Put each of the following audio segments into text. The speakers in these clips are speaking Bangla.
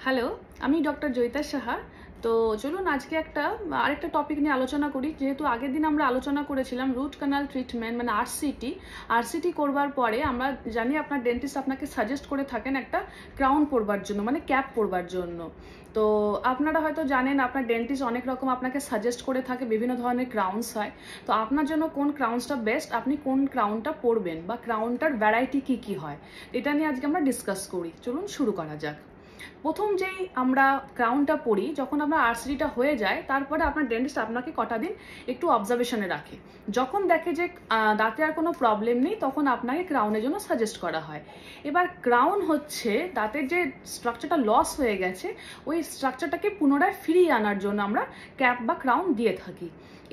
হ্যালো, আমি ডক্টর জয়িতা সাহা। তো চলুন আজকে আরেকটা টপিক নিয়ে আলোচনা করি। যেহেতু আগের দিন আমরা আলোচনা করেছিলাম রুট কানাল ট্রিটমেন্ট মানে আরসিটি করবার পরে আমরা জানি আপনার ডেন্টিস্ট আপনাকে সাজেস্ট করে থাকেন একটা ক্রাউন পরবার জন্য, মানে ক্যাপ পরবার জন্য। তো আপনারা হয়তো জানেন আপনার ডেন্টিস্ট অনেক রকম আপনাকে সাজেস্ট করে থাকে, বিভিন্ন ধরনের ক্রাউনস হয়। তো আপনার জন্য কোন ক্রাউনসটা বেস্ট, আপনি কোন ক্রাউনটা পরবেন বা ক্রাউনটার ভ্যারাইটি কি কি হয়, এটা নিয়ে আজকে আমরা ডিসকাস করি। চলুন শুরু করা যাক। প্রথম যেই আমরা ক্রাউনটা পরি, যখন আপনার আরসিটিটা হয়ে যায় তারপরে আপনার ডেন্টিস্ট আপনাকে কটা দিন একটু অবজারভেশনে রাখে। যখন দেখে যে দাঁতে আর কোনো প্রবলেম নেই তখন আপনাকে ক্রাউনের জন্য সাজেস্ট করা হয়। এবার ক্রাউন হচ্ছে দাঁতের যে স্ট্রাকচারটা লস হয়ে গেছে ওই স্ট্রাকচারটাকে পুনরায় ফিরিয়ে আনার জন্য আমরা ক্যাপ বা ক্রাউন দিয়ে থাকি।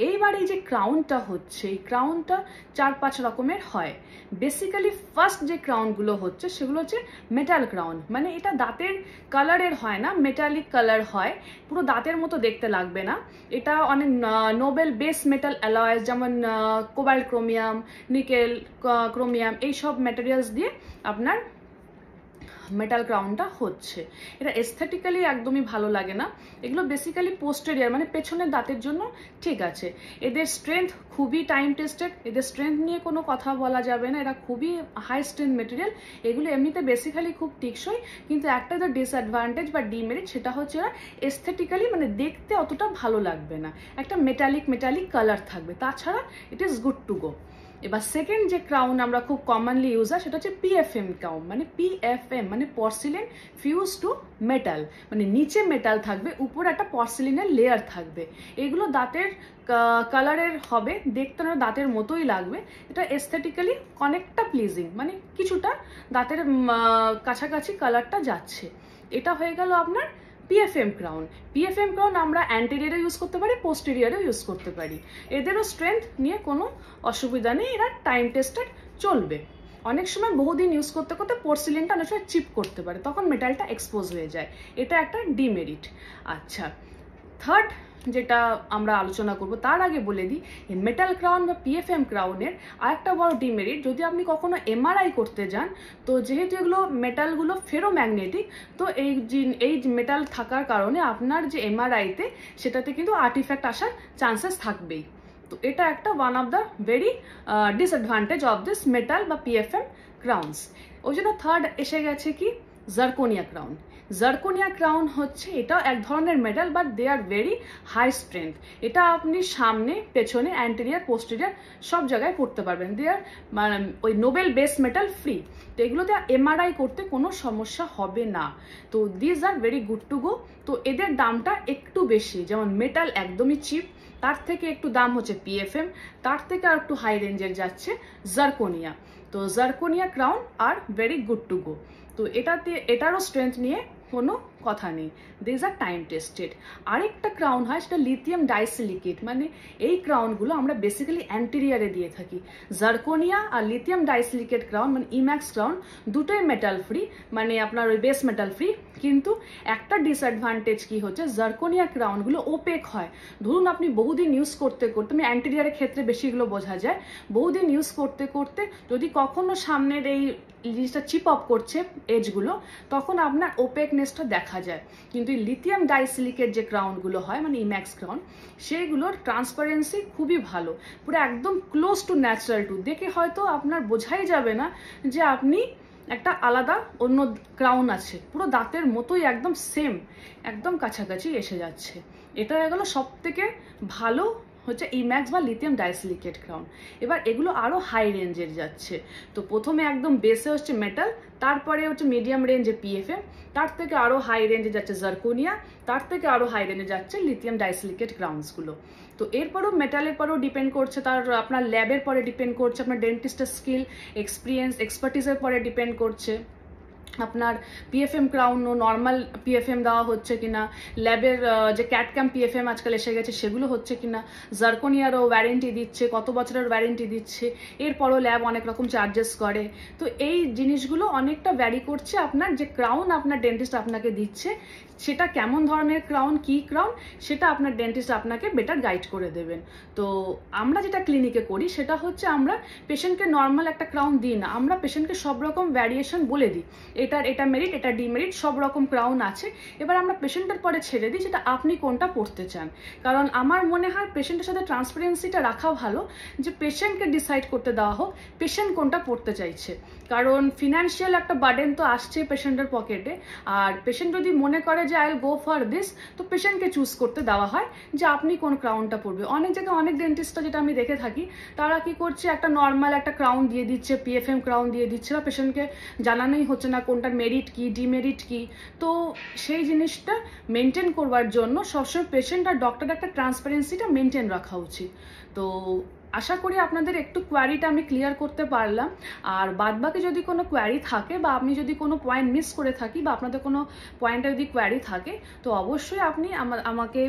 এইবার এই যে ক্রাউনটা হচ্ছে, এই ক্রাউনটা 4-5 রকমের হয়। বেসিক্যালি ফার্স্ট যে ক্রাউনগুলো হচ্ছে সেগুলো হচ্ছে মেটাল ক্রাউন, মানে এটা দাঁতের কালারের হয় না, মেটালিক কালার হয়, পুরো দাঁতের মতো দেখতে লাগবে না। এটা অনেক নোবেল বেস মেটাল অ্যালয়েস যেমন কোবাল্ট ক্রোমিয়াম, নিকেল ক্রোমিয়াম এইসব ম্যাটেরিয়ালস দিয়ে আপনার মেটাল ক্রাউনটা হচ্ছে। এটা এস্থেটিক্যালি একদমই ভালো লাগে না। এগুলো বেসিক্যালি পোস্টেরিয়ার মানে পেছনের দাঁতের জন্য ঠিক আছে। এদের স্ট্রেংথ খুবই টাইম টেস্টেড, এদের স্ট্রেংথ নিয়ে কোনো কথা বলা যাবে না, এরা খুবই হাই স্ট্রেংথ মেটেরিয়াল। এগুলো এমনিতে বেসিক্যালি খুব টেকসই, কিন্তু একটা যে ডিসঅ্যাডভান্টেজ বা ডিমেরিট সেটা হচ্ছে এরা এস্থেটিক্যালি মানে দেখতে অতটা ভালো লাগবে না, একটা মেটালিক কালার থাকবে, তাছাড়া ইট ইজ গুড টু গো। এবার সেকেন্ড যে ক্রাউন আমরা খুব কমনলি ইউজ হয় সেটা হচ্ছে পিএফএম ক্রাউন, মানে পিএফএম মানে পর্সিলিন ফিউজ টু মেটাল, মানে নিচে মেটাল থাকবে, উপরে একটা পর্সিলিনের লেয়ার থাকবে। এগুলো দাঁতের কালারের হবে, দেখতে না দাঁতের মতোই লাগবে। এটা এস্থেটিক্যালি অনেকটা প্লিজিং, মানে কিছুটা দাঁতের কাছাকাছি কালারটা যাচ্ছে। এটা হয়ে গেল আপনার পিএফএম ক্রাউন। পিএফএম ক্রাউন আমরা অ্যান্টেরিয়রে ইউজ করতে পারি, পোস্টেরিয়রেও ইউজ করতে পারি। এদেরও স্ট্রেংথ নিয়ে কোনো অসুবিধা নেই, এরা টাইম টেস্টেড চলবে। অনেক সময় বহুদিন ইউজ করতে করতে পোর্সিলিনটা অনেক সময় চিপ করতে পারে, তখন মেটালটা এক্সপোজ হয়ে যায়, এটা একটা ডিমেরিট। আচ্ছা, থার্ড যেটা আমরা আলোচনা করব তার আগে বলে দিই এই মেটাল ক্রাউন বা পিএফএম ক্রাউনের আরেকটা বড় ডিমেরিট, যদি আপনি কখনো এমআরআই করতে যান, তো যেহেতু এগুলো মেটালগুলো ফেরোম্যাগনেটিক, তো এই মেটাল থাকার কারণে আপনার যে এমআরআইতে সেটাতে কিন্তু আর্টিফ্যাক্ট আসার চান্সেস থাকবেই। তো এটা একটা one of the very disadvantage of this metal বা পিএফএম ক্রাউনস। ওই জন্য থার্ড এসে গেছে কি জারকোনিয়া ক্রাউন। জারকোনিয়া ক্রাউন হচ্ছে এটাও এক ধরনের metal, but they are very high strength. এটা আপনি সামনে, পেছনে, অ্যান্টেরিয়ার, পোস্টেরিয়ার সব জায়গায় পড়তে পারবেন। দে আর মানে ওই নোবেল বেস মেটাল ফ্রি। তো এগুলোতে এমআরআই করতে কোনো সমস্যা হবে না। তো this R very good to go. তো এদের দামটা একটু বেশি, যেমন মেটাল একদমই চিপ, তার থেকে একটু দাম হচ্ছে পিএফএম, তার থেকে আর একটু হাই রেঞ্জের যাচ্ছে জারকোনিয়া। তো zirconia crown are very good to go. তো এটারও স্ট্রেংথ নিয়ে কোনো কথা নেই, দিস আর টাইম টেস্টেড। আরেকটা ক্রাউন হয় সেটা লিথিয়াম ডাইসিলিকেট, মানে এই ক্রাউনগুলো আমরা বেসিক্যালি অ্যান্টেরিয়ারে দিয়ে থাকি। জারকোনিয়া আর লিথিয়াম ডাইসিলিকেট ক্রাউন মানে ইম্যাক্স ক্রাউন দুটোই মেটাল ফ্রি, মানে আপনার ওই বেস মেটাল ফ্রি। কিন্তু একটা ডিসঅ্যাডভান্টেজ কি হচ্ছে, জারকোনিয়া ক্রাউনগুলো ওপেক হয়। ধরুন আপনি বহুদিন ইউজ করতে করতে, আমি অ্যান্টেরিয়ারের ক্ষেত্রে বেশি এগুলো বোঝা যায়, বহুদিন ইউজ করতে করতে যদি কখনো সামনের এই জিনিসটা চিপ আপ করছে এজগুলো, তখন আপনার ওপেকনেসটা দেখা যায়। কিন্তু এই লিথিয়াম ডাইসিলিকেট যে ক্রাউনগুলো হয় মানে ইম্যাক্স ক্রাউন, সেইগুলোর ট্রান্সপারেন্সি খুবই ভালো, পুরো একদম ক্লোজ টু ন্যাচারাল টু, দেখে হয়তো আপনার বোঝাই যাবে না যে আপনি একটা আলাদা অন্য ক্রাউন আছে, পুরো দাঁতের মতোই একদম সেম, একদম কাছাকাছি এসে যাচ্ছে। এটা হয়ে গেল সব থেকে ভালো হচ্ছে ইম্যাক্স বা লিথিয়াম ডাইসিলিকেট ক্রাউন। এবার এগুলো আরো হাই রেঞ্জের যাচ্ছে। তো প্রথমে একদম বেসে হচ্ছে মেটাল, তারপরে হচ্ছে মিডিয়াম রেঞ্জে পিএফএম, তার থেকে আরো হাই রেঞ্জে যাচ্ছে জারকোনিয়া, তার থেকে আরো হাই রেঞ্জে যাচ্ছে লিথিয়াম ডাইসিলিকেট ক্রাউনসগুলো। তো এরপরও মেটালের পরেও ডিপেন্ড করছে, তার আপনার ল্যাবের পরে ডিপেন্ড করছে, আপনার ডেন্টিস্টের স্কিল, এক্সপিরিয়েন্স, এক্সপার্টিসের পরে ডিপেন্ড করছে আপনার পিএফএম ক্রাউন ও নর্মাল পিএফএম দেওয়া হচ্ছে কিনা, ল্যাবের যে ক্যাটক্যাম পিএফএম আজকাল এসে গেছে সেগুলো হচ্ছে কিনা, জারকোনিয়ারও ওয়ারেন্টি দিচ্ছে, কত বছরের ওয়ারেন্টি দিচ্ছে, এরপরও ল্যাব অনেক রকম চার্জেস করে। তো এই জিনিসগুলো অনেকটা ভ্যারি করছে, আপনার যে ক্রাউন আপনার ডেন্টিস্ট আপনাকে দিচ্ছে সেটা কেমন ধরনের ক্রাউন, কি ক্রাউন, সেটা আপনার ডেন্টিস্ট আপনাকে বেটার গাইড করে দেবেন। তো আমরা যেটা ক্লিনিকে করি সেটা হচ্ছে আমরা পেশেন্টকে নর্মাল একটা ক্রাউন দিই না, আমরা পেশেন্টকে সব রকম ভ্যারিয়েশন বলে দিই। এটা মেরিট, এটা ডিমেরিট, সব রকম ক্রাউন আছে। এবার আমরা পেশেন্টের পরে ছেড়ে দিই যেটা আপনি কোনটা পড়তে চান। কারণ আমার মনে হয় পেশেন্টের সাথে ট্রান্সপারেন্সিটা রাখা ভালো, যে পেশেন্টকে ডিসাইড করতে দেওয়া হোক পেশেন্ট কোনটা পড়তে চাইছে। কারণ ফিনান্সিয়াল একটা বার্ডেন তো আসছে পেশেন্টের পকেটে, আর পেশেন্ট যদি মনে করে যে I will go for this, তো পেশেন্টকে চুজ করতে দেওয়া হয় যে আপনি কোন ক্রাউনটা পড়বে। অনেক জায়গায় অনেক ডেন্টিস্টরা, যেটা আমি দেখে থাকি, তারা কি করছে, একটা নর্মাল একটা ক্রাউন দিয়ে দিচ্ছে, পিএফএম ক্রাউন দিয়ে দিচ্ছে, বা পেশেন্টকে জানানোই হচ্ছে না কোনটার মেরিট কি ডিমেরিট কি। তো সেই জিনিসটা মেনটেন করবার জন্য সবসময় পেশেন্ট আর ডক্টর একটা ট্রান্সপারেন্সিটা মেনটেন রাখা উচিত। তো আশা করি আপনাদের একটু কোয়ারিটা আমি ক্লিয়ার করতে পারলাম। আর বাদবাকি যদি কোনো কোয়ারি থাকে, বা আমি যদি কোনো পয়েন্ট মিস করে থাকি, বা আপনাদের কোনো পয়েন্টে যদি কোয়ারি থাকে, তো অবশ্যই আপনি আমাকে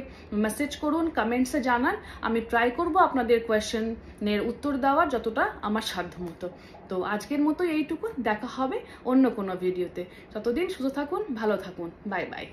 মেসেজ করুন, কমেন্টসে জানান। আমি ট্রাই করব আপনাদের কোয়েশ্চেনের উত্তর দেওয়ার যতটা আমার সাধ্যমতো। তো আজকের মতো এইটুকু, দেখা হবে অন্য কোনো ভিডিওতে। ততদিন সুস্থ থাকুন, ভালো থাকুন, বাই বাই।